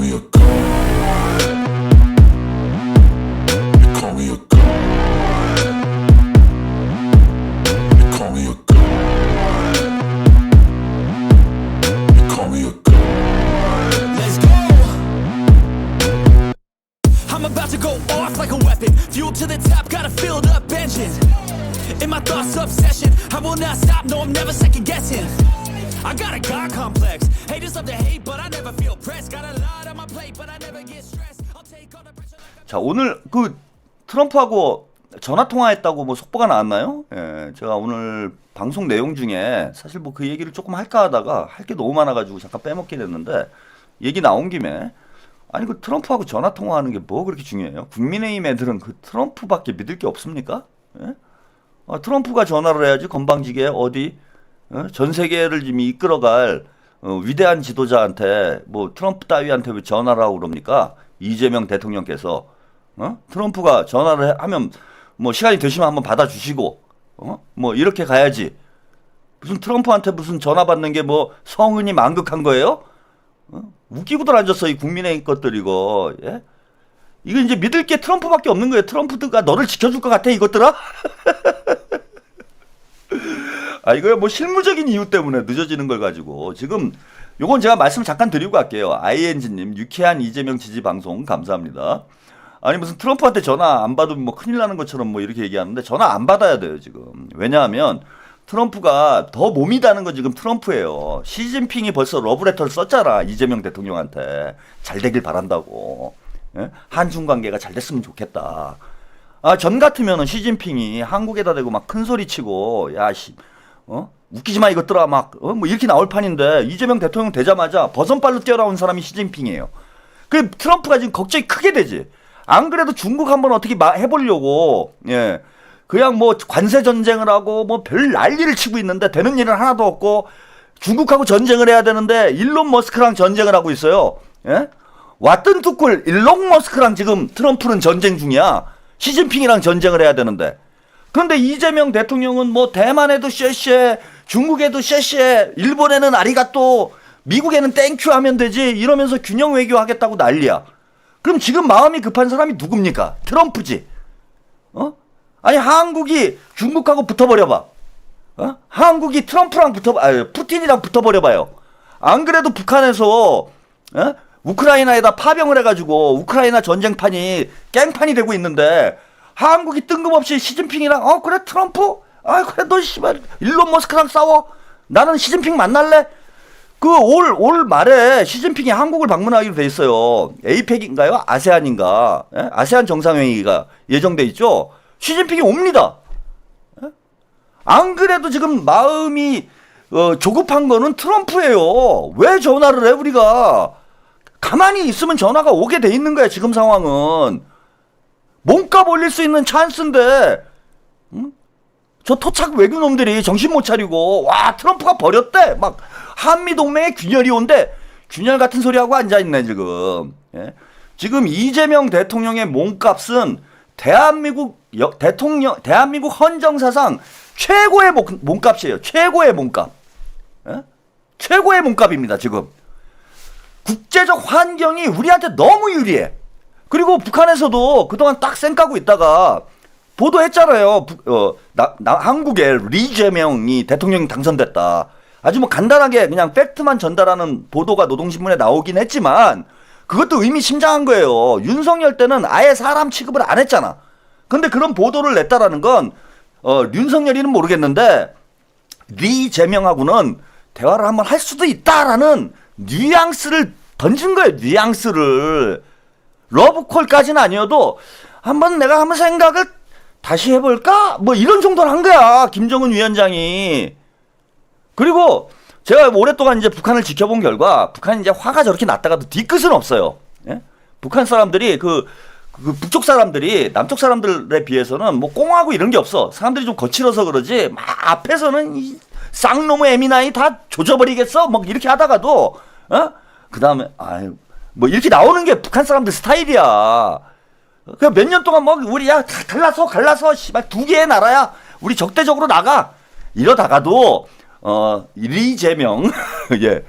me a god. You call me a god. You call me a god. You call me a god. Let's go. I'm about to go off like a weapon. Fuel to the top, got a filled up engine. In my thoughts, obsession. I will not stop, no, I'm never second guessing. I got a God complex. Haters love to hate, but I never feel pressed. Got a lot on my plate, but I never get stressed. I'll take all the pressure like 자, 오늘 그 트럼프하고 전화 통화했다고 뭐 속보가 나왔나요? 예, 제가 오늘 방송 내용 중에 사실 뭐 그 얘기를 조금 할까 하다가 할 게 너무 많아가지고 잠깐 빼먹긴 했는데, 얘기 나온 김에 아니 그 트럼프하고 전화 통화하는 게 뭐 그렇게 중요해요? 국민의힘 애들은 그 트럼프밖에 믿을 게 없습니까? 예? 트럼프가 전화를 해야지 건방지게 어디 전 세계를 지금 이끌어갈 위대한 지도자한테 뭐 트럼프 따위한테 왜 전화를 하고 그럽니까? 이재명 대통령께서 트럼프가 전화를 하면 뭐 시간이 되시면 한번 받아주시고 뭐 이렇게 가야지. 무슨 트럼프한테 무슨 전화 받는 게 뭐 성은이 만극한 거예요? 웃기고들 앉았어 이 국민의힘 것들 이거. 예? 이거 이제 믿을 게 트럼프밖에 없는 거예요. 트럼프가 너를 지켜줄 것 같아 이것들아? 아, 이거야 뭐 실무적인 이유 때문에 늦어지는 걸 가지고 지금 요건 제가 말씀 잠깐 드리고 갈게요. ING님 유쾌한 이재명 지지 방송 감사합니다. 아니 무슨 트럼프한테 전화 안 받으면 뭐 큰일 나는 것처럼 뭐 이렇게 얘기하는데 전화 안 받아야 돼요 지금. 왜냐하면 트럼프가 더 몸이 다는 건 지금 트럼프예요. 시진핑이 벌써 러브레터를 썼잖아 이재명 대통령한테. 잘 되길 바란다고. 예? 한중 관계가 잘 됐으면 좋겠다. 아, 전 같으면은 시진핑이 한국에다 대고 막 큰 소리 치고 야 씨 웃기지 마 이것들아 막 뭐 이렇게 나올 판인데, 이재명 대통령 되자마자 버선발로 뛰어나온 사람이 시진핑이에요. 그 트럼프가 지금 걱정이 크게 되지. 안 그래도 중국 한번 어떻게 해보려고 예 그냥 뭐 관세 전쟁을 하고 뭐 별 난리를 치고 있는데 되는 일은 하나도 없고, 중국하고 전쟁을 해야 되는데 일론 머스크랑 전쟁을 하고 있어요. 예? 왔던 뚜꿀 일론 머스크랑 지금 트럼프는 전쟁 중이야. 시진핑이랑 전쟁을 해야 되는데. 그런데 이재명 대통령은 뭐 대만에도 쉐쉐, 중국에도 쉐쉐, 일본에는 아리가또, 미국에는 땡큐 하면 되지 이러면서 균형 외교 하겠다고 난리야. 그럼 지금 마음이 급한 사람이 누굽니까? 트럼프지. 아니 한국이 중국하고 붙어버려봐. 한국이 트럼프랑 푸틴이랑 붙어버려봐요. 안 그래도 북한에서 우크라이나에다 파병을 해가지고 우크라이나 전쟁판이 깽판이 되고 있는데, 한국이 뜬금없이 시진핑이랑 그래 트럼프? 그래 너 씨발 일론 머스크랑 싸워? 나는 시진핑 만날래? 그 올 말에 시진핑이 한국을 방문하기로 돼 있어요. 에이펙인가요? 아세안인가? 예? 아세안 정상회의가 예정돼 있죠. 시진핑이 옵니다. 예? 안 그래도 지금 마음이 조급한 거는 트럼프예요. 왜 전화를 해 우리가? 가만히 있으면 전화가 오게 돼 있는 거야 지금 상황은. 몸값 올릴 수 있는 찬스인데 저 토착 외교놈들이 정신 못 차리고 와 트럼프가 버렸대 막 한미동맹에 균열이 온대. 균열 같은 소리하고 앉아있네 지금. 예? 지금 이재명 대통령의 몸값은 대한민국 헌정사상 최고의 몸값이에요. 최고의 몸값. 예? 최고의 몸값입니다 지금. 국제적 환경이 우리한테 너무 유리해. 그리고 북한에서도 그동안 딱 쌩까고 있다가 보도했잖아요. 한국에 리재명이 대통령이 당선됐다. 아주 뭐 간단하게 그냥 팩트만 전달하는 보도가 노동신문에 나오긴 했지만 그것도 의미심장한 거예요. 윤석열 때는 아예 사람 취급을 안 했잖아. 근데 그런 보도를 냈다라는 건 윤석열이는 모르겠는데 리재명하고는 대화를 한번 할 수도 있다라는 뉘앙스를 던진 거예요. 뉘앙스를. 러브콜까지는 아니어도 한번 내가 한번 생각을 다시 해볼까? 뭐 이런 정도는 한 거야 김정은 위원장이. 그리고 제가 오랫동안 이제 북한을 지켜본 결과 북한이 이제 화가 저렇게 났다가도 뒤끝은 없어요. 예? 북한 사람들이 그 북쪽 사람들이 남쪽 사람들에 비해서는 뭐 꽁하고 이런 게 없어. 사람들이 좀 거칠어서 그러지 막 앞에서는 이 쌍놈의 에미나이 다 조져버리겠어 막 이렇게 하다가도 그 다음에 뭐 이렇게 나오는 게 북한 사람들 스타일이야. 그 몇 년 동안 뭐 우리 야 갈라서 씨발 두 개의 나라야 우리 적대적으로 나가 이러다가도 리재명 예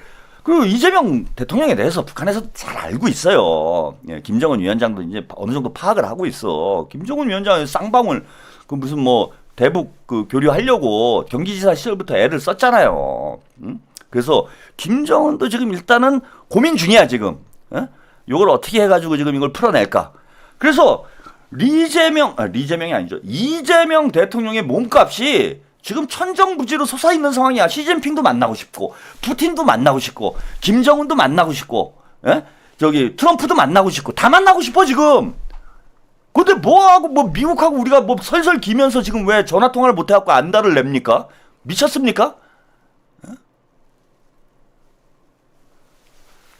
그리고 이재명 대통령에 대해서 북한에서도 잘 알고 있어요. 예, 김정은 위원장도 이제 어느 정도 파악을 하고 있어. 김정은 위원장의 쌍방울 그 무슨 뭐 대북 그 교류하려고 경기지사 시절부터 애를 썼잖아요. 응? 그래서 김정은도 지금 일단은 고민 중이야 지금. 예? 요걸 어떻게 해가지고 지금 이걸 풀어낼까? 그래서 리재명이 아니죠. 이재명 대통령의 몸값이 지금 천정부지로 솟아있는 상황이야. 시진핑도 만나고 싶고, 푸틴도 만나고 싶고, 김정은도 만나고 싶고, 예? 저기 트럼프도 만나고 싶고, 다 만나고 싶어 지금. 근데 뭐하고 뭐 미국하고 우리가 뭐 설설 기면서 지금 왜 전화 통화를 못 해갖고 안달을 냅니까? 미쳤습니까?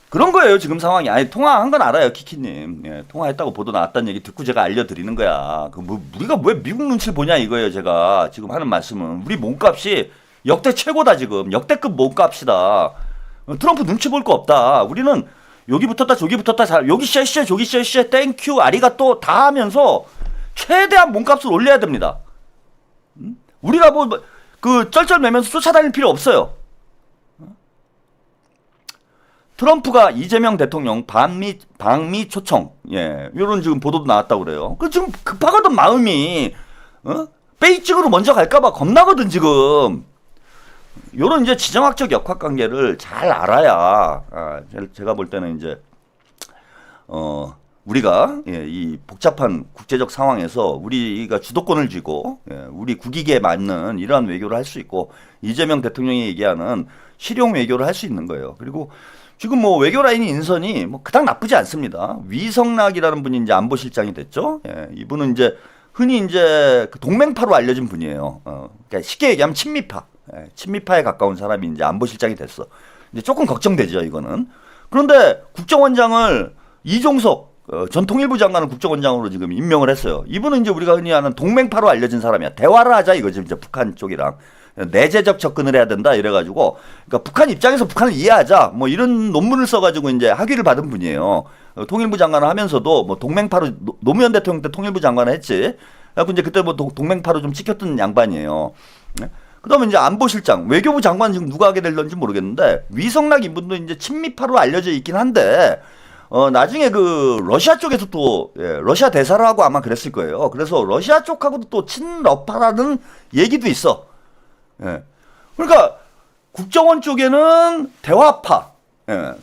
그런 거예요 지금 상황이. 아니 통화한 건 알아요 키키님. 예, 통화했다고 보도 나왔다는 얘기 듣고 제가 알려드리는 거야. 그 뭐 우리가 왜 미국 눈치를 보냐 이거예요. 제가 지금 하는 말씀은 우리 몸값이 역대 최고다 지금. 역대급 몸값이다. 트럼프 눈치 볼 거 없다. 우리는 여기 붙었다 저기 붙었다 잘 여기 쎄쎄 저기 쎄쎄 땡큐 아리가또 다 하면서 최대한 몸값을 올려야 됩니다. 우리가 뭐 그 쩔쩔매면서 쫓아다닐 필요 없어요. 트럼프가 이재명 대통령 방미 초청, 예, 요런 지금 보도도 나왔다고 그래요. 그 지금 급하거든 마음이, 베이징으로 먼저 갈까봐 겁나거든 지금. 요런 이제 지정학적 역학관계를 잘 알아야, 제가 볼 때는 이제 우리가 이 복잡한 국제적 상황에서 우리가 주도권을 쥐고 우리 국익에 맞는 이러한 외교를 할 수 있고 이재명 대통령이 얘기하는 실용 외교를 할 수 있는 거예요. 그리고 지금 뭐 외교 라인 인선이 뭐 그닥 나쁘지 않습니다. 위성락이라는 분이 이제 안보실장이 됐죠. 예, 이분은 이제 흔히 이제 그 동맹파로 알려진 분이에요. 그러니까 쉽게 얘기하면 친미파, 친미파에 가까운 사람이 이제 안보실장이 됐어. 이제 조금 걱정되죠, 이거는. 그런데 국정원장을 이종석 전 통일부 장관을 국정원장으로 지금 임명을 했어요. 이분은 이제 우리가 흔히 아는 동맹파로 알려진 사람이야. 대화를 하자 이거지 이제 북한 쪽이랑. 내재적 접근을 해야 된다 이래가지고 그러니까 북한 입장에서 북한을 이해하자 뭐 이런 논문을 써가지고 이제 학위를 받은 분이에요. 통일부 장관을 하면서도 뭐 동맹파로 노무현 대통령 때 통일부 장관을 했지. 그래서 이제 그때 뭐 동맹파로 좀 찍혔던 양반이에요. 그다음에 이제 안보실장, 외교부 장관 지금 누가 하게 될런지 모르겠는데 위성락 이분도 이제 친미파로 알려져 있긴 한데 나중에 그 러시아 쪽에서 또 러시아 대사를 하고 아마 그랬을 거예요. 그래서 러시아 쪽하고도 또 친러파라는 얘기도 있어. 예. 그러니까 국정원 쪽에는 대화파,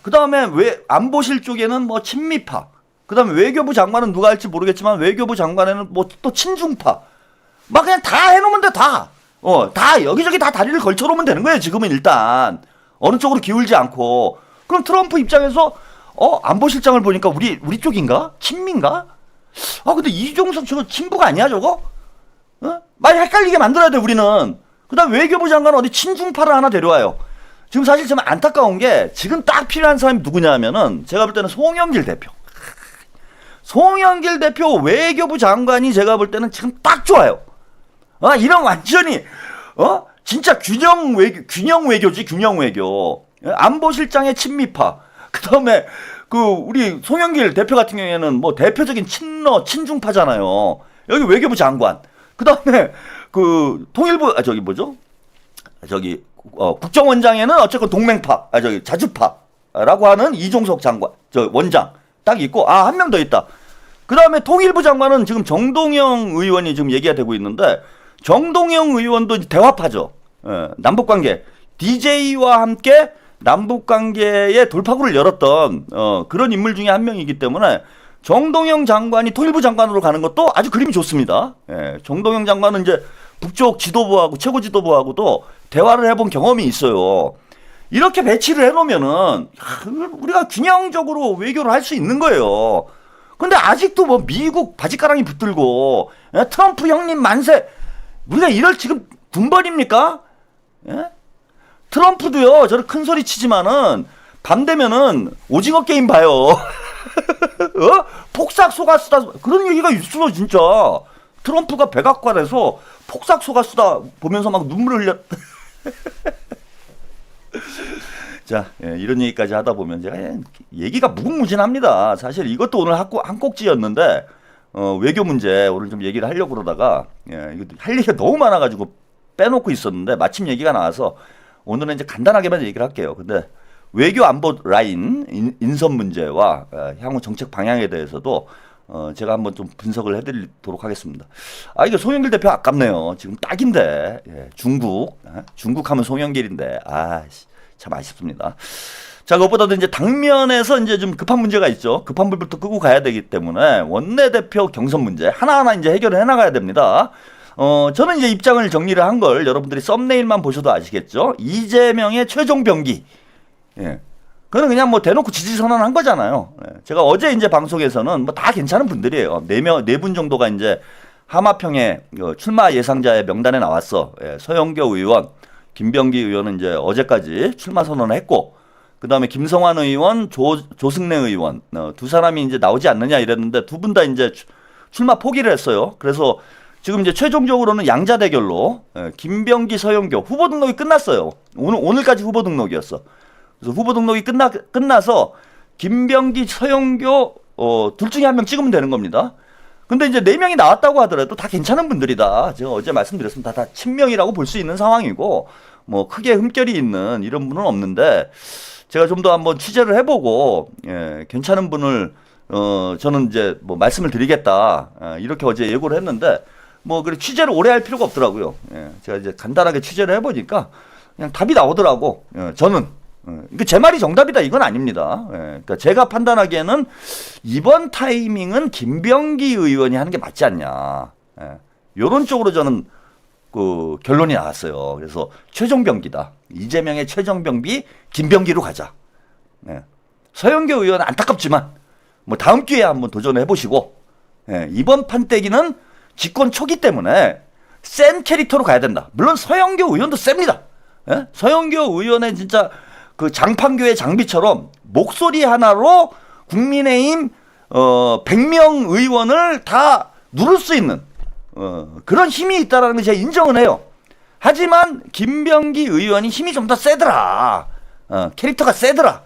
그 다음에 안보실 쪽에는 뭐 친미파, 그 다음에 외교부 장관은 누가 할지 모르겠지만 외교부 장관에는 뭐 또 친중파, 막 그냥 다 해놓으면 돼 다. 다 여기저기 다 다리를 걸쳐놓으면 되는 거예요. 지금은 일단 어느 쪽으로 기울지 않고. 그럼 트럼프 입장에서 안보실장을 보니까 우리 쪽인가? 친미인가? 근데 이종석 저거 친부가 아니야 저거? 많이 헷갈리게 만들어야 돼 우리는. 그 다음 외교부 장관은 어디 친중파를 하나 데려와요. 지금 사실 좀 안타까운 게 지금 딱 필요한 사람이 누구냐 하면은 제가 볼 때는 송영길 대표. 송영길 대표 외교부 장관이 제가 볼 때는 지금 딱 좋아요. 이런 완전히 진짜 균형 외교지 균형 외교. 안보실장의 친미파. 그 다음에 그 우리 송영길 대표 같은 경우에는 뭐 대표적인 친중파잖아요. 여기 외교부 장관. 그 다음에 그 통일부 국정원장에는 어쨌건 동맹파 자주파라고 하는 이종석 장관 원장 딱 있고 한 명 더 있다. 그 다음에 통일부 장관은 지금 정동영 의원이 지금 얘기가 되고 있는데 정동영 의원도 대화파죠. 남북관계 DJ와 함께 남북관계의 돌파구를 열었던 그런 인물 중에 한 명이기 때문에 정동영 장관이 통일부 장관으로 가는 것도 아주 그림이 좋습니다. 정동영 장관은 이제 북쪽 지도부하고 최고 지도부하고도 대화를 해본 경험이 있어요. 이렇게 배치를 해놓으면은 우리가 균형적으로 외교를 할 수 있는 거예요. 근데 아직도 뭐 미국 바지가랑이 붙들고 트럼프 형님 만세 우리가 이럴 지금 군번입니까? 트럼프도요 저를 큰 소리 치지만은 밤 되면은 오징어 게임 봐요. 폭삭 속았수다 그런 얘기가 있어 진짜. 트럼프가 백악관에서 폭삭 속았수다 보면서 막 눈물을 흘렸. 자, 이런 얘기까지 하다 보면 제가 얘기가 무궁무진합니다. 사실 이것도 오늘 한 꼭지였는데 외교 문제 오늘 좀 얘기를 하려고 그러다가 이거 할 얘기가 너무 많아가지고 빼놓고 있었는데 마침 얘기가 나와서 오늘은 이제 간단하게만 얘기를 할게요. 근데 외교 안보 라인 인선 문제와 향후 정책 방향에 대해서도 제가 한번 좀 분석을 해드리도록 하겠습니다. 이거 송영길 대표 아깝네요. 지금 딱인데 중국 하면 송영길인데 참 아쉽습니다. 자, 그것보다도 이제 당면에서 이제 좀 급한 문제가 있죠. 급한 불부터 끄고 가야 되기 때문에 원내대표 경선 문제 하나하나 이제 해결을 해나가야 됩니다. 저는 이제 입장을 정리를 한 걸 여러분들이 썸네일만 보셔도 아시겠죠. 이재명의 최종 병기. 그거는 그냥 뭐 대놓고 지지 선언한 거잖아요. 제가 어제 이제 방송에서는 뭐 다 괜찮은 분들이에요. 네 분 정도가 이제 하마평에 출마 예상자의 명단에 나왔어. 서영교 의원, 김병기 의원은 이제 어제까지 출마 선언을 했고, 그 다음에 김성환 의원, 조승래 의원, 두 사람이 이제 나오지 않느냐 이랬는데 두 분 다 이제 출마 포기를 했어요. 그래서 지금 이제 최종적으로는 양자 대결로 김병기, 서영교 후보 등록이 끝났어요. 오늘까지 후보 등록이었어. 그래서 후보 등록이 끝나서 김병기, 서영교 둘 중에 한 명 찍으면 되는 겁니다. 근데 이제 4명이 나왔다고 하더라도 다 괜찮은 분들이다. 제가 어제 말씀드렸습니다. 다 친명이라고 볼 수 있는 상황이고 뭐 크게 흠결이 있는 이런 분은 없는데 제가 좀 더 한번 취재를 해보고 괜찮은 분을 저는 이제 뭐 말씀을 드리겠다 이렇게 어제 예고를 했는데 뭐 그래 취재를 오래 할 필요가 없더라고요. 제가 이제 간단하게 취재를 해보니까 그냥 답이 나오더라고. 저는 이거 제 말이 정답이다 이건 아닙니다. 그러니까 제가 판단하기에는 이번 타이밍은 김병기 의원이 하는 게 맞지 않냐. 요런 쪽으로 저는 그 결론이 나왔어요. 그래서 최종 병기다. 이재명의 최종 병기 김병기로 가자. 서영교 의원 안타깝지만 뭐 다음 기회에 한번 도전해 보시고 이번 판때기는 집권 초기 때문에 센 캐릭터로 가야 된다. 물론 서영교 의원도 셉니다. 서영교 의원의 진짜 그 장판교의 장비처럼 목소리 하나로 국민의힘 100명 의원을 다 누를 수 있는 그런 힘이 있다라는 걸 제가 인정은 해요. 하지만 김병기 의원이 힘이 좀 더 세더라. 캐릭터가 세더라.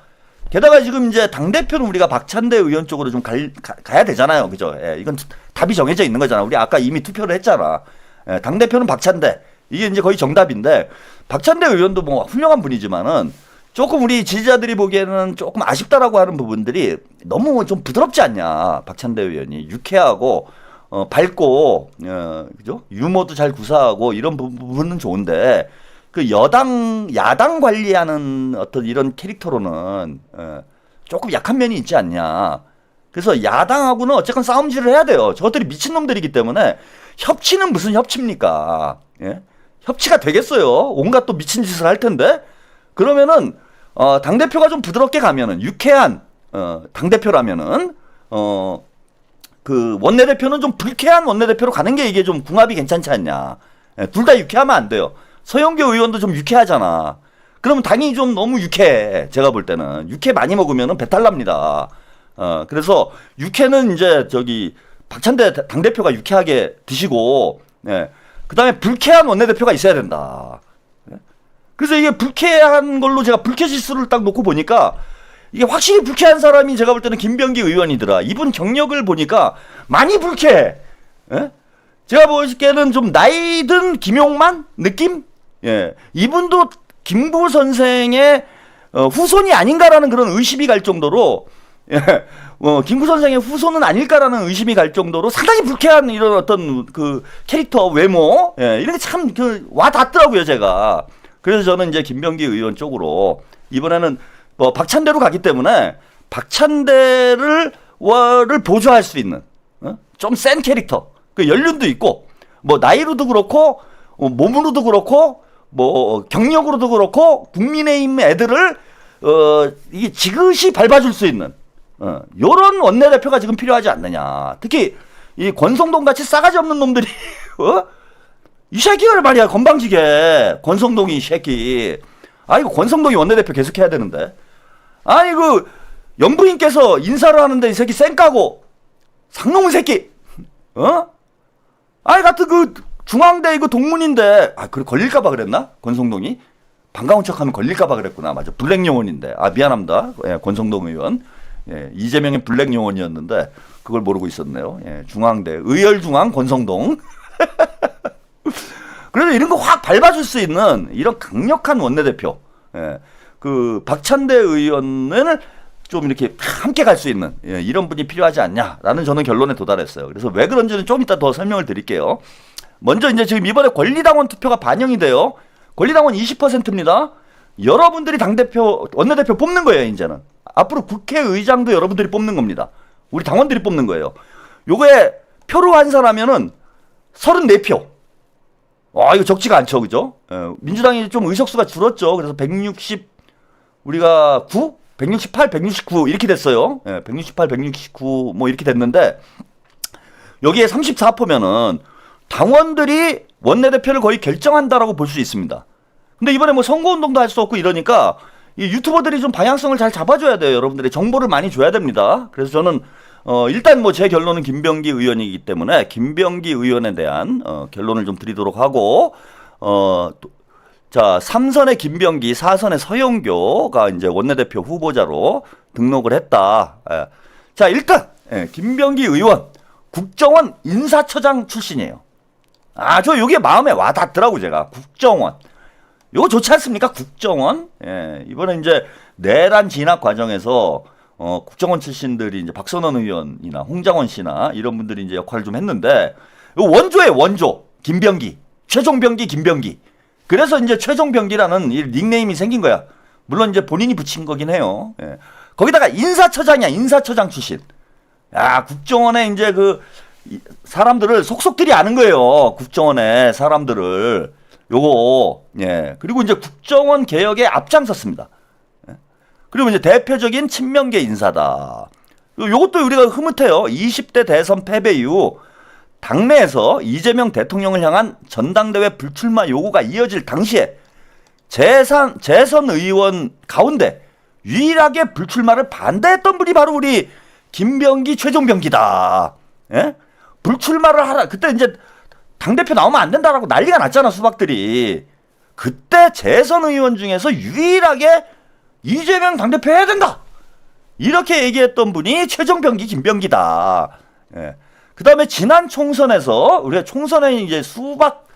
게다가 지금 이제 당대표는 우리가 박찬대 의원 쪽으로 좀 가야 되잖아요. 그죠? 이건 답이 정해져 있는 거잖아. 우리 아까 이미 투표를 했잖아. 당대표는 박찬대. 이게 이제 거의 정답인데, 박찬대 의원도 뭐 훌륭한 분이지만은 조금 우리 지지자들이 보기에는 조금 아쉽다라고 하는 부분들이 너무 좀 부드럽지 않냐. 박찬대 의원이 유쾌하고 밝고 그죠? 유머도 잘 구사하고 이런 부분은 좋은데 그 야당 관리하는 어떤 이런 캐릭터로는 조금 약한 면이 있지 않냐. 그래서 야당하고는 어쨌건 싸움질을 해야 돼요. 저것들이 미친놈들이기 때문에 협치는 무슨 협치입니까? 협치가 되겠어요. 온갖 또 미친 짓을 할 텐데. 그러면은 당대표가 좀 부드럽게 가면은 유쾌한 당대표라면은 그 원내대표는 좀 불쾌한 원내대표로 가는 게 이게 좀 궁합이 괜찮지 않냐. 둘 다 유쾌하면 안 돼요. 서영교 의원도 좀 유쾌하잖아. 그러면 당이 좀 너무 유쾌해. 제가 볼 때는 육회 많이 먹으면 배탈 납니다. 그래서 육회는 이제 저기 박찬대 당대표가 유쾌하게 드시고, 그 다음에 불쾌한 원내대표가 있어야 된다. 그래서 이게 불쾌한 걸로 제가 불쾌 지수를 딱 놓고 보니까 이게 확실히 불쾌한 사람이 제가 볼 때는 김병기 의원이더라. 이분 경력을 보니까 많이 불쾌해. 제가 보기에는 좀 나이 든 김용만 느낌? 이분도 김구 선생의 후손이 아닌가라는 그런 의심이 갈 정도로, 김구 선생의 후손은 아닐까라는 의심이 갈 정도로 상당히 불쾌한 이런 어떤 그 캐릭터 외모, 이런 게 참 와 닿더라고요, 제가. 그래서 저는 이제 김병기 의원 쪽으로 이번에는 박찬대로 가기 때문에 박찬대를 보조할 수 있는 좀 센 캐릭터, 그 연륜도 있고 뭐 나이로도 그렇고 몸으로도 그렇고 뭐 경력으로도 그렇고 국민의힘 애들을 이게 지그시 밟아줄 수 있는 요런 원내대표가 지금 필요하지 않느냐. 특히 이 권성동 같이 싸가지 없는 놈들이 이 새끼를 말이야, 건방지게. 권성동이 이 새끼. 이거 권성동이 원내대표 계속 해야 되는데. 아니 그 영부인께서 인사를 하는데 이 새끼 쌩까고 상놈의 새끼. 아니 같은 그 중앙대 이거 동문인데 그래 걸릴까봐 그랬나? 권성동이 반가운 척하면 걸릴까봐 그랬구나. 맞아, 블랙 영혼인데. 미안합니다. 권성동 의원. 이재명의 블랙 영혼이었는데 그걸 모르고 있었네요. 중앙대 의열중앙 권성동. 그래서 이런 거 확 밟아줄 수 있는 이런 강력한 원내대표. 그 박찬대 의원을 좀 이렇게 함께 갈 수 있는 이런 분이 필요하지 않냐라는 저는 결론에 도달했어요. 그래서 왜 그런지는 좀 이따 더 설명을 드릴게요. 먼저 이제 지금 이번에 권리당원 투표가 반영이 돼요. 권리당원 20%입니다. 여러분들이 당대표, 원내대표 뽑는 거예요, 이제는. 앞으로 국회의장도 여러분들이 뽑는 겁니다. 우리 당원들이 뽑는 거예요. 요거에 표로 환산하면은 34표. 와, 이거 적지가 않죠, 그죠? 민주당이 좀 의석수가 줄었죠. 그래서 160, 우리가 9? 168, 169 이렇게 됐어요. 168, 169 뭐 이렇게 됐는데 여기에 34%면은 당원들이 원내대표를 거의 결정한다라고 볼 수 있습니다. 근데 이번에 뭐 선거운동도 할 수 없고 이러니까 이 유튜버들이 좀 방향성을 잘 잡아줘야 돼요. 여러분들이 정보를 많이 줘야 됩니다. 그래서 저는 일단 뭐 제 결론은 김병기 의원이기 때문에 김병기 의원에 대한 결론을 좀 드리도록 하고 자 3선의 김병기, 4선의 서영교가 이제 원내대표 후보자로 등록을 했다. 자 일단 김병기 의원 국정원 인사처장 출신이에요. 아, 저 요게 마음에 와닿더라고 제가. 국정원. 요거 좋지 않습니까? 국정원. 이번에 이제 내란 진학 과정에서 국정원 출신들이 이제 박선원 의원이나 홍장원 씨나 이런 분들이 이제 역할을 좀 했는데 요 원조예요, 원조. 김병기. 최종병기 김병기. 그래서 이제 최종병기라는 이 닉네임이 생긴 거야. 물론 이제 본인이 붙인 거긴 해요. 거기다가 인사처장이야, 인사처장 출신. 야, 국정원에 이제 그 사람들을 속속들이 아는 거예요. 국정원의 사람들을. 요거, 그리고 이제 국정원 개혁에 앞장섰습니다. 그리고 이제 대표적인 친명계 인사다. 요것도 우리가 흐뭇해요. 20대 대선 패배 이후 당내에서 이재명 대통령을 향한 전당대회 불출마 요구가 이어질 당시에 재선 의원 가운데 유일하게 불출마를 반대했던 분이 바로 우리 김병기, 최종병기다. 불출마를 하라. 그때 이제 당대표 나오면 안 된다라고 난리가 났잖아, 수박들이. 그때 재선 의원 중에서 유일하게 이재명 당대표 해야 된다. 이렇게 얘기했던 분이 최종병기, 김병기다. 그 다음에 지난 총선에서, 우리가 총선에 이제 수박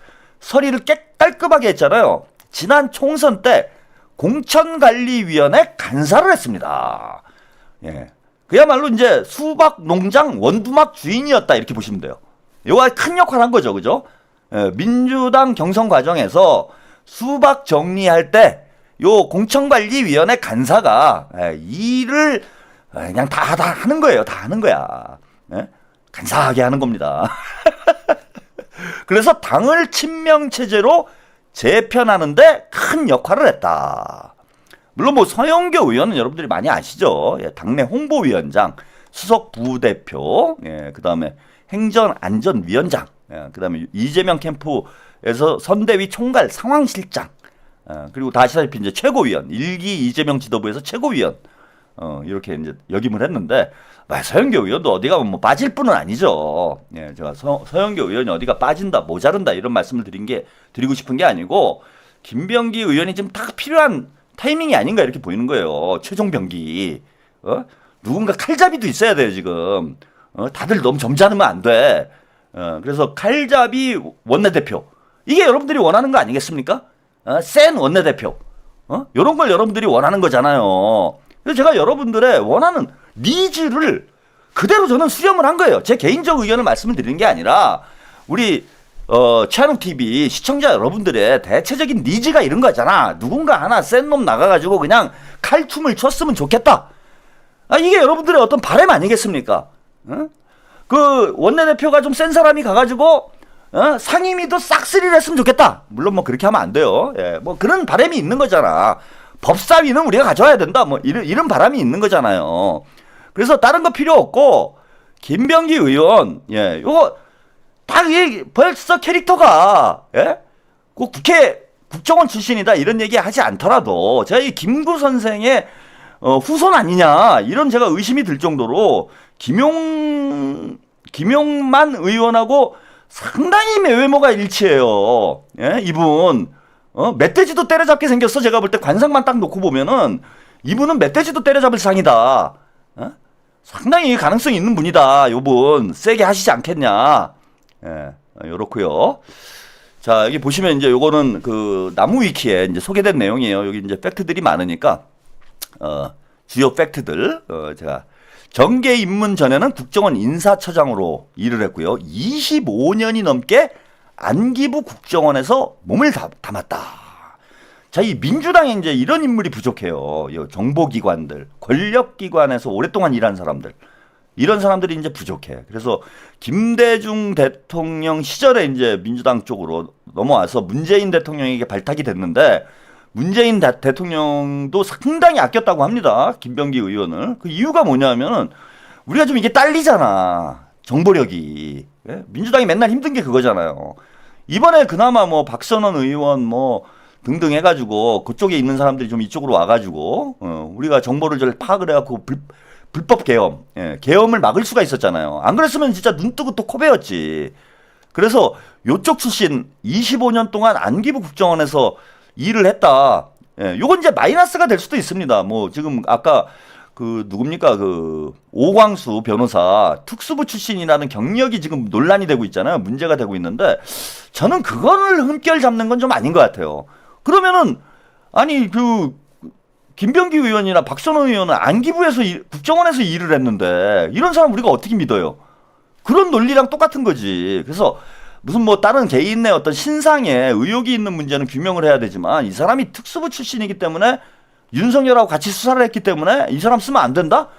서리를 깔끔하게 했잖아요. 지난 총선 때 공천관리위원회 간사를 했습니다. 그야말로 이제 수박 농장 원두막 주인이었다 이렇게 보시면 돼요. 이거 큰 역할을 한 거죠, 그죠? 민주당 경선 과정에서 수박 정리할 때 요 공천관리위원회 간사가 일을 그냥 다 하는 거예요, 다 하는 거야. 간사하게 하는 겁니다. 그래서 당을 친명 체제로 재편하는데 큰 역할을 했다. 물론 뭐 서영교 의원은 여러분들이 많이 아시죠. 당내 홍보위원장, 수석 부대표, 그 다음에 행정안전위원장, 그 다음에 이재명 캠프에서 선대위 총괄 상황실장, 그리고 다 아시다시피 이제 최고위원, 1기 이재명 지도부에서 최고위원, 이렇게 이제 역임을 했는데, 서영교 의원도 어디가 뭐 빠질 분은 아니죠. 제가 서영교 의원이 어디가 빠진다, 모자른다 이런 말씀을 드리고 싶은 게 아니고, 김병기 의원이 지금 딱 필요한 타이밍이 아닌가 이렇게 보이는 거예요. 최종병기. 누군가 칼잡이도 있어야 돼요, 지금. 다들 너무 점잖으면 안 돼. 그래서 칼잡이 원내대표. 이게 여러분들이 원하는 거 아니겠습니까? 센 원내대표. 요런 걸 여러분들이 원하는 거잖아요. 그래서 제가 여러분들의 원하는 니즈를 그대로 저는 수렴을 한 거예요. 제 개인적 의견을 말씀을 드리는 게 아니라 우리 최한욱TV 시청자 여러분들의 대체적인 니즈가 이런 거잖아. 누군가 하나 센 놈 나가가지고 그냥 칼춤을 췄으면 좋겠다. 이게 여러분들의 어떤 바람 아니겠습니까? 그 원내대표가 좀 센 사람이 가가지고 상임위도 싹쓸이를 했으면 좋겠다. 물론 뭐 그렇게 하면 안 돼요. 뭐 그런 바람이 있는 거잖아. 법사위는 우리가 가져와야 된다. 뭐 이런 바람이 있는 거잖아요. 그래서 다른 거 필요 없고 김병기 의원, 요거 딱 벌써 캐릭터가 그 국정원 출신이다 이런 얘기 하지 않더라도 제가 이 김구 선생의 후손 아니냐 이런 제가 의심이 들 정도로 김용만 의원하고 상당히 외모가 일치해요. 이분 멧돼지도 때려잡게 생겼어. 제가 볼 때 관상만 딱 놓고 보면은 이분은 멧돼지도 때려잡을 상이다. 상당히 가능성이 있는 분이다. 요분 세게 하시지 않겠냐. 요렇고요. 자, 여기 보시면 이제 요거는 그 나무 위키에 이제 소개된 내용이에요. 여기 이제 팩트들이 많으니까, 주요 팩트들, 제가 정계 입문 전에는 국정원 인사처장으로 일을 했고요. 25년이 넘게 안기부 국정원에서 몸을 담았다. 자, 이 민주당에 이제 이런 인물이 부족해요. 이 정보기관들, 권력기관에서 오랫동안 일한 사람들. 이런 사람들이 이제 부족해. 그래서 김대중 대통령 시절에 이제 민주당 쪽으로 넘어와서 문재인 대통령에게 발탁이 됐는데 문재인 대통령도 상당히 아꼈다고 합니다. 김병기 의원을. 그 이유가 뭐냐면은 우리가 좀 이게 딸리잖아. 정보력이. 예? 민주당이 맨날 힘든 게 그거잖아요. 이번에 그나마 뭐 박선원 의원 뭐 등등 해가지고 그쪽에 있는 사람들이 좀 이쪽으로 와가지고 우리가 정보를 잘 파악을 해갖고 불법 계엄, 계엄을 막을 수가 있었잖아요. 안 그랬으면 진짜 눈 뜨고 또 코베였지. 그래서 요쪽 출신 25년 동안 안기부 국정원에서 일을 했다. 요건 이제 마이너스가 될 수도 있습니다. 뭐 지금 아까 그 누굽니까 그 오광수 변호사 특수부 출신이라는 경력이 지금 논란이 되고 있잖아요. 문제가 되고 있는데 저는 그거를 흠결 잡는 건 좀 아닌 것 같아요. 그러면은 아니 그 김병기 의원이나 박선원 의원은 안기부에서 국정원에서 일을 했는데 이런 사람 우리가 어떻게 믿어요? 그런 논리랑 똑같은 거지. 그래서 무슨 뭐 다른 개인의 어떤 신상에 의혹이 있는 문제는 규명을 해야 되지만 이 사람이 특수부 출신이기 때문에 윤석열하고 같이 수사를 했기 때문에 이 사람 쓰면 안 된다?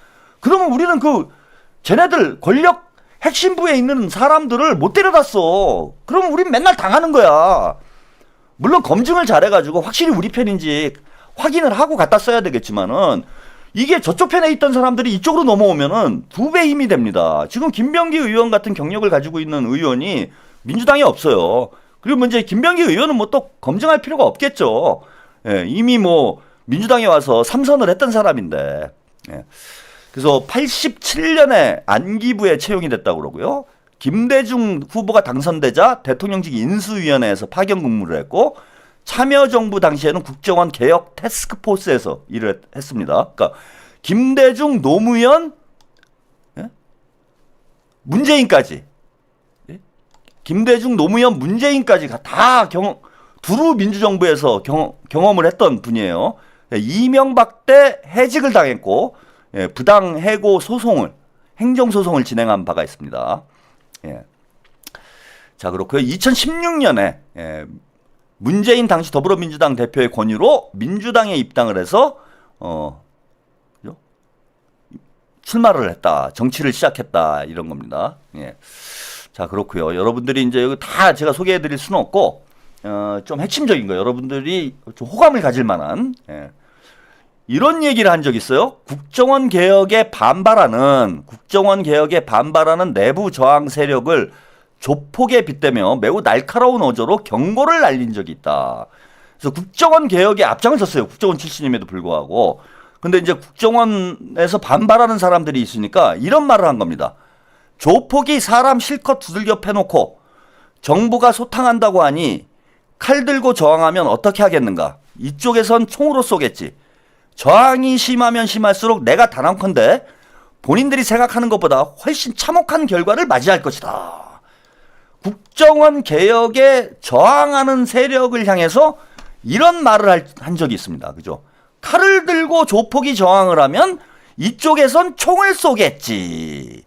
그러면 우리는 그 쟤네들 권력 핵심부에 있는 사람들을 못 데려다 써. 그러면 우린 맨날 당하는 거야. 물론 검증을 잘해가지고 확실히 우리 편인지 확인을 하고 갖다 써야 되겠지만은 이게 저쪽 편에 있던 사람들이 이쪽으로 넘어오면은 2배 힘이 됩니다. 지금 김병기 의원 같은 경력을 가지고 있는 의원이 민주당에 없어요. 그리고 먼저 김병기 의원은 뭐 또 검증할 필요가 없겠죠. 예, 이미 뭐 민주당에 와서 3선을 했던 사람인데. 예. 그래서 87년에 안기부에 채용이 됐다고 그러고요. 김대중 후보가 당선되자 대통령직 인수위원회에서 파견 근무를 했고 참여정부 당시에는 국정원 개혁 태스크포스에서 일을 했습니다. 그러니까 김대중, 노무현, 문재인까지, 김대중, 노무현, 문재인까지 다 두루 민주정부에서 경험을 했던 분이에요. 이명박 때 해직을 당했고 부당 해고 소송을 행정소송을 진행한 바가 있습니다. 자, 그렇고요. 2016년에 문재인 당시 더불어민주당 대표의 권유로 민주당에 입당을 해서 출마를 했다. 정치를 시작했다. 이런 겁니다. 예. 자, 그렇고요. 여러분들이 이제 여기 다 제가 소개해 드릴 수는 없고 좀 핵심적인 거 여러분들이 좀 호감을 가질 만한 이런 얘기를 한 적 있어요. 국정원 개혁에 반발하는 내부 저항 세력을 조폭에 빗대며 매우 날카로운 어조로 경고를 날린 적이 있다. 그래서 국정원 개혁에 앞장을 섰어요. 국정원 출신임에도 불구하고. 근데 이제 국정원에서 반발하는 사람들이 있으니까 이런 말을 한 겁니다. 조폭이 사람 실컷 두들겨 패놓고 정부가 소탕한다고 하니 칼 들고 저항하면 어떻게 하겠는가? 이쪽에선 총으로 쏘겠지. 저항이 심하면 심할수록 내가 단언컨대 본인들이 생각하는 것보다 훨씬 참혹한 결과를 맞이할 것이다. 국정원 개혁에 저항하는 세력을 향해서 이런 말을 한 적이 있습니다. 그죠? 칼을 들고 조폭이 저항을 하면 이쪽에선 총을 쏘겠지.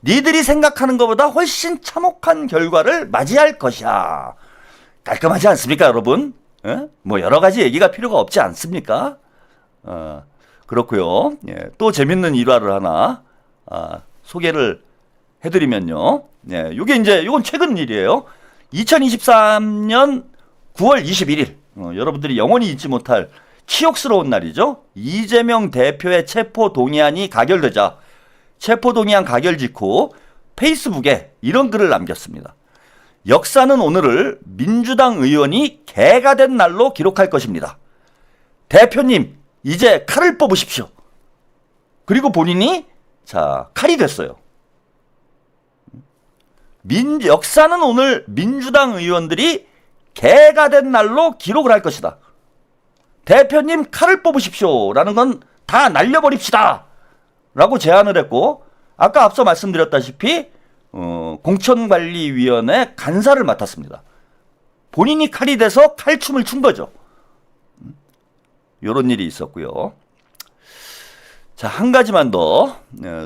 니들이 생각하는 것보다 훨씬 참혹한 결과를 맞이할 것이야. 깔끔하지 않습니까, 여러분? 뭐 여러 가지 얘기가 필요가 없지 않습니까? 그렇고요. 예, 또 재밌는 일화를 하나 소개를 해드리면요. 예, 이건 최근 일이에요. 2023년 9월 21일. 여러분들이 영원히 잊지 못할 치욕스러운 날이죠. 이재명 대표의 체포동의안이 가결되자 체포동의안 가결 직후 페이스북에 이런 글을 남겼습니다. 역사는 오늘을 민주당 의원이 개가 된 날로 기록할 것입니다. 대표님, 이제 칼을 뽑으십시오. 그리고 본인이 칼이 됐어요. 역사는 오늘 민주당 의원들이 개가 된 날로 기록을 할 것이다. 대표님 칼을 뽑으십시오. 라는 건 다 날려버립시다. 라고 제안을 했고 아까 앞서 말씀드렸다시피 공천관리위원회 간사를 맡았습니다. 본인이 칼이 돼서 칼춤을 춘 거죠. 이런 일이 있었고요. 자, 한 가지만 더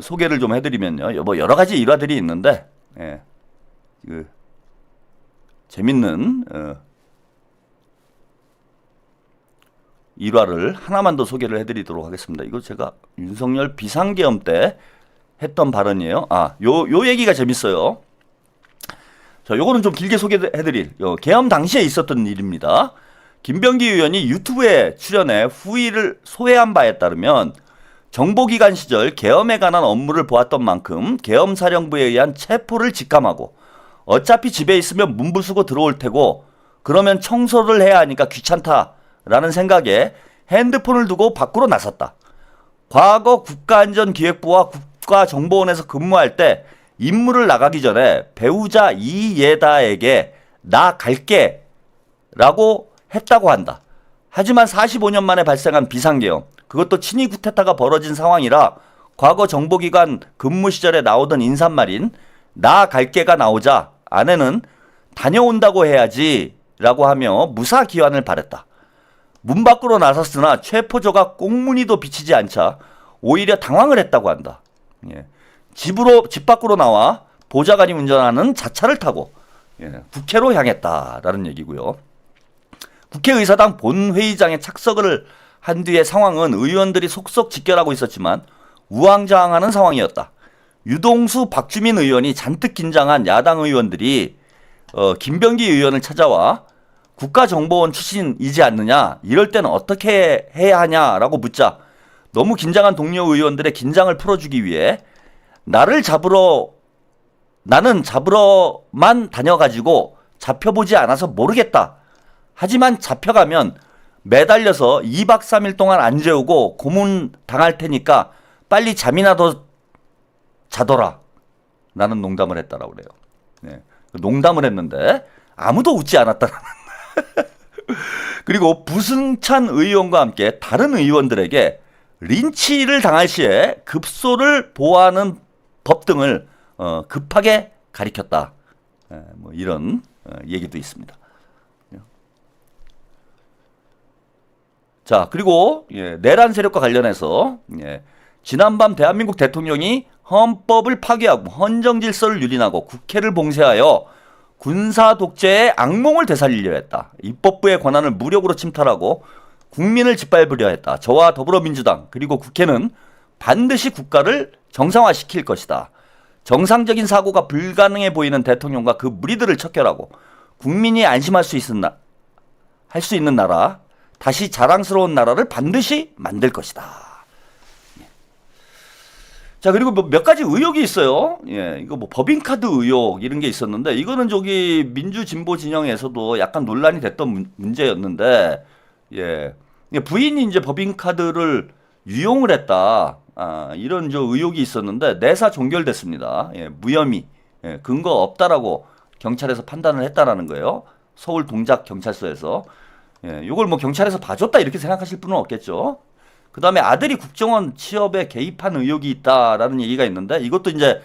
소개를 좀 해드리면요. 뭐 여러 가지 일화들이 있는데 재밌는 일화를 하나만 더 소개를 해드리도록 하겠습니다. 이거 제가 윤석열 비상계엄 때 했던 발언이에요. 요 얘기가 재밌어요. 자, 요거는 좀 길게 소개해드릴 계엄 당시에 있었던 일입니다. 김병기 의원이 유튜브에 출연해 후의를 소회한 바에 따르면 정보기관 시절 계엄에 관한 업무를 보았던 만큼 계엄사령부에 의한 체포를 직감하고 어차피 집에 있으면 문 부수고 들어올 테고 그러면 청소를 해야 하니까 귀찮다라는 생각에 핸드폰을 두고 밖으로 나섰다. 과거 국가안전기획부와 국가정보원에서 근무할 때 임무를 나가기 전에 배우자 이예다에게 나 갈게 라고 했다고 한다. 하지만 45년 만에 발생한 비상계엄, 그것도 친위 쿠데타가 벌어진 상황이라 과거 정보기관 근무 시절에 나오던 인사말인 나 갈게가 나오자 아내는 다녀온다고 해야지 라고 하며 무사기환을 바랬다. 문 밖으로 나섰으나 체포조가 꽁무니도 비치지 않자 오히려 당황을 했다고 한다. 집 밖으로 나와 보좌관이 운전하는 자차를 타고 국회로 향했다라는 얘기고요. 국회의사당 본회의장에 착석을 한 뒤의 상황은 의원들이 속속 직결하고 있었지만 우왕좌왕하는 상황이었다. 유동수, 박주민 의원이 잔뜩 긴장한 야당 의원들이 김병기 의원을 찾아와 국가정보원 출신이지 않느냐, 이럴 때는 어떻게 해야 하냐라고 묻자 너무 긴장한 동료 의원들의 긴장을 풀어주기 위해 나는 잡으러만 다녀가지고 잡혀보지 않아서 모르겠다. 하지만 잡혀가면 매달려서 2박 3일 동안 안 재우고 고문 당할 테니까 빨리 잠이나 더 자더라. 나는 농담을 했다라고 그래요. 농담을 했는데 아무도 웃지 않았다라는. 그리고 부승찬 의원과 함께 다른 의원들에게 린치를 당할 시에 급소를 보호하는 법 등을 급하게 가리켰다. 뭐 이런 얘기도 있습니다. 자, 그리고 내란 세력과 관련해서 지난밤 대한민국 대통령이 헌법을 파괴하고 헌정 질서를 유린하고 국회를 봉쇄하여 군사 독재의 악몽을 되살리려 했다. 입법부의 권한을 무력으로 침탈하고 국민을 짓밟으려 했다. 저와 더불어민주당 그리고 국회는 반드시 국가를 정상화시킬 것이다. 정상적인 사고가 불가능해 보이는 대통령과 그 무리들을 척결하고 국민이 안심할 수 있는 나라, 다시 자랑스러운 나라를 반드시 만들 것이다. 자, 그리고 몇 가지 의혹이 있어요. 이거 뭐 법인카드 의혹 이런 게 있었는데 이거는 저기 민주진보 진영에서도 약간 논란이 됐던 문제였는데 부인이 이제 법인카드를 유용을 했다. 이런 저 의혹이 있었는데 내사 종결됐습니다. 무혐의, 근거 없다라고 경찰에서 판단을 했다라는 거예요. 서울 동작 경찰서에서. 이걸 뭐 경찰에서 봐줬다 이렇게 생각하실 분은 없겠죠. 그 다음에 아들이 국정원 취업에 개입한 의혹이 있다라는 얘기가 있는데 이것도 이제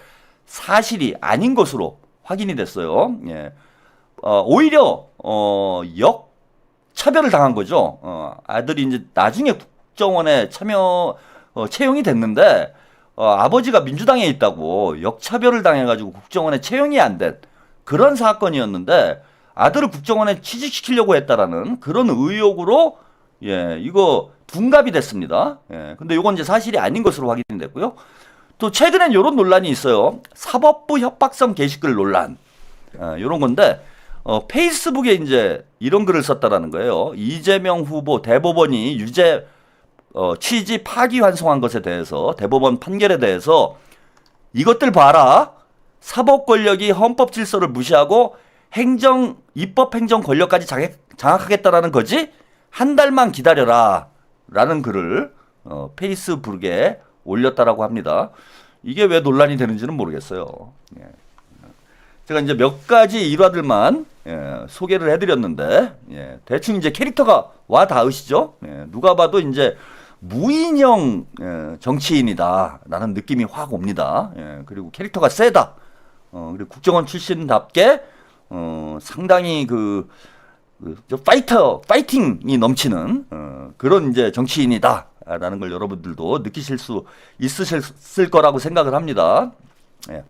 사실이 아닌 것으로 확인이 됐어요. 오히려 역차별을 당한 거죠. 아들이 이제 나중에 국정원에 채용이 됐는데 아버지가 민주당에 있다고 역차별을 당해가지고 국정원에 채용이 안 된 그런 사건이었는데 아들을 국정원에 취직시키려고 했다라는 그런 의혹으로 이거 둔갑이 됐습니다. 근데 이건 이제 사실이 아닌 것으로 확인이 됐고요. 또 최근엔 이런 논란이 있어요. 사법부 협박성 게시글 논란. 이런 건데 페이스북에 이제 이런 글을 썼다라는 거예요. 이재명 후보 대법원이 유죄 취지 파기환송한 것에 대해서 대법원 판결에 대해서 이것들 봐라. 사법 권력이 헌법 질서를 무시하고 입법 행정 권력까지 장악하겠다라는 거지? 한 달만 기다려라. 라는 글을 페이스북에 올렸다라고 합니다. 이게 왜 논란이 되는지는 모르겠어요. 제가 이제 몇 가지 일화들만 소개를 해드렸는데 대충 이제 캐릭터가 와 닿으시죠? 누가 봐도 이제 무인형 정치인이다 라는 느낌이 확 옵니다. 그리고 캐릭터가 세다. 그리고 국정원 출신답게 상당히 그 파이팅이 넘치는 그런 이제 정치인이다라는 걸 여러분들도 느끼실 수 있으실 거라고 생각을 합니다. 예.